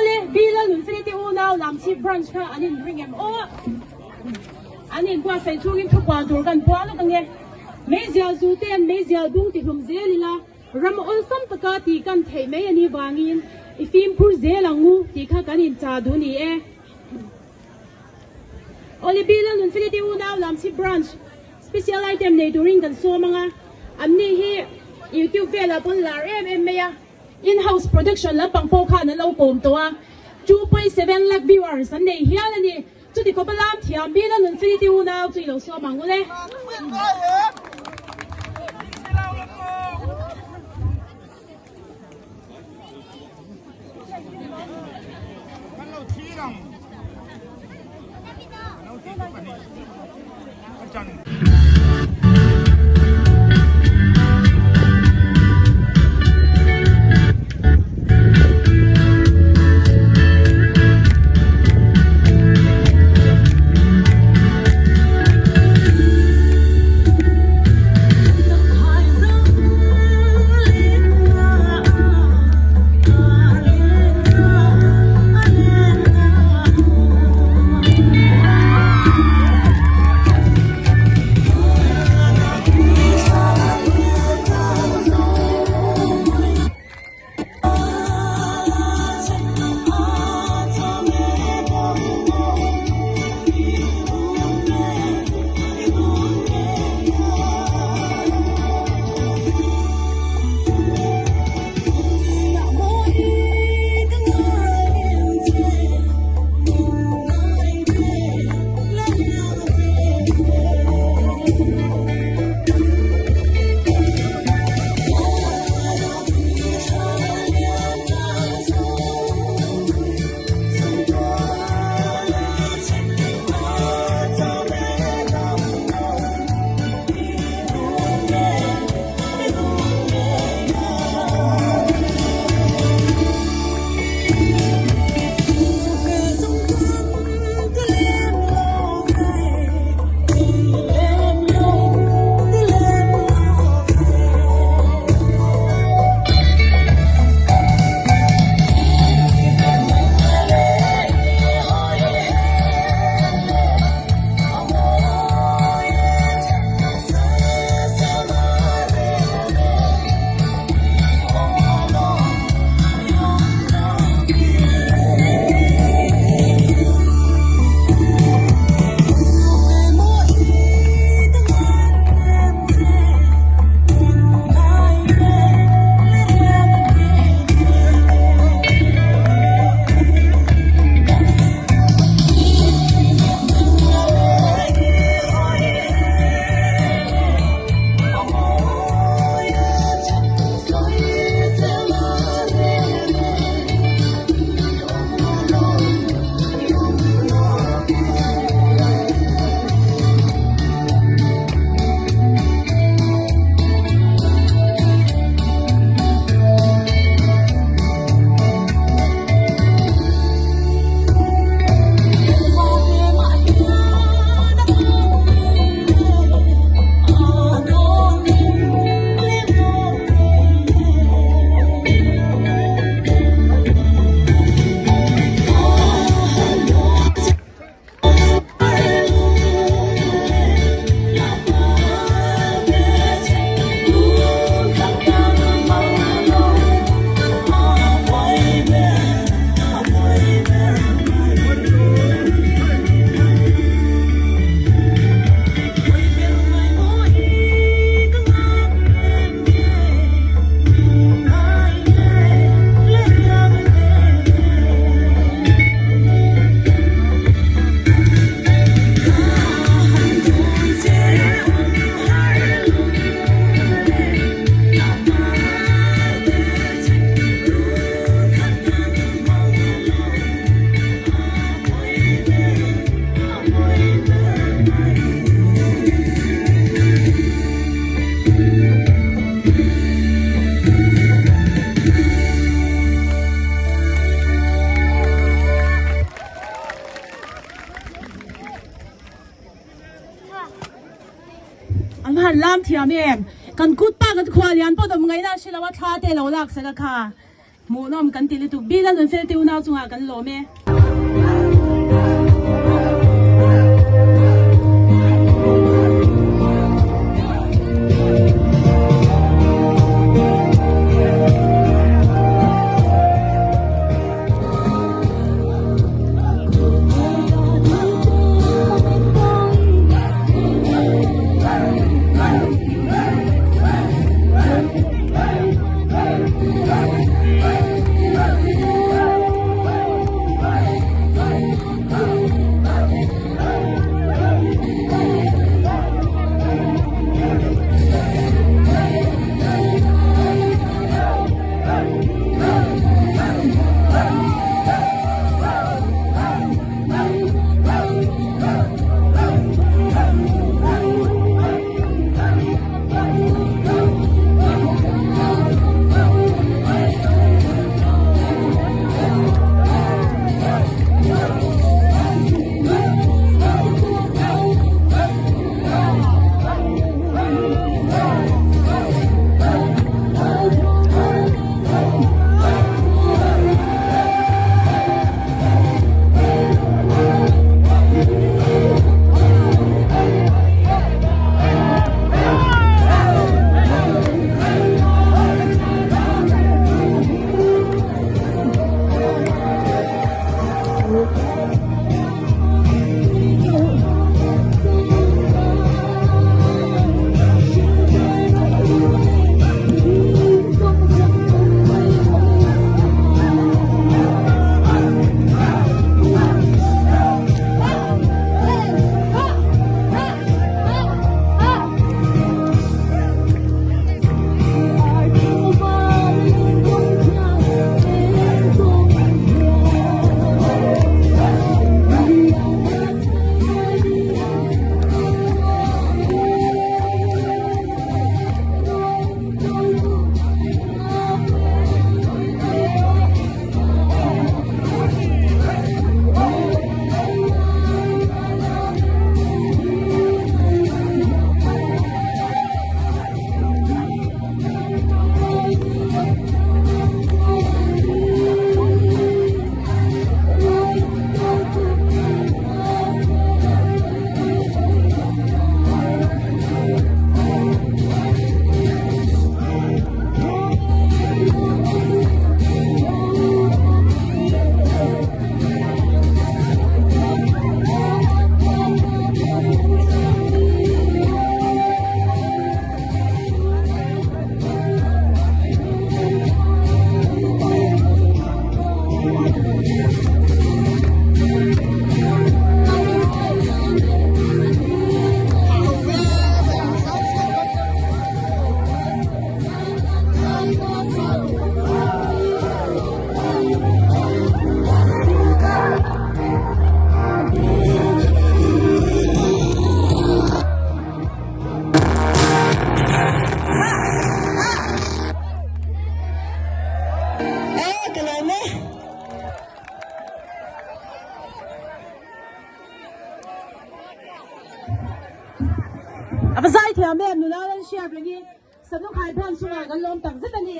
ole Lalnunfeli te unau lamsi branch ka anin ring em o anin kwa sai chungin thukwa tur kan pwalo kange mezia zu ten mezia dung ti hlum zelila ram ol sam taka ti kan thei me ani wangin ifim phur zelangu ti kha kanin cha du ni e ole Lalnunfeli te unau lamsi branch special item nei during kan so manga amni hi YouTube vela pon lar em ya in-house production la pang po kha na lo kom to a 2.7 lakh viewers an nei hian ani chu ti ko balam thiam Lalnunfeli ti unau chui lo so mangu leหันล้ำเทียมเองกันกุดป้ากันควาเลียนป้าตัวมึงไงน่าเชื่อว่าท่าเตะเราลักเสกค่ะ mu nom kan ti le tu bi Lalnunfeli ti unau chunga kan lo me Apa sai thia me nu la share blangi sanu khai phan sunga kan lom tak zat ani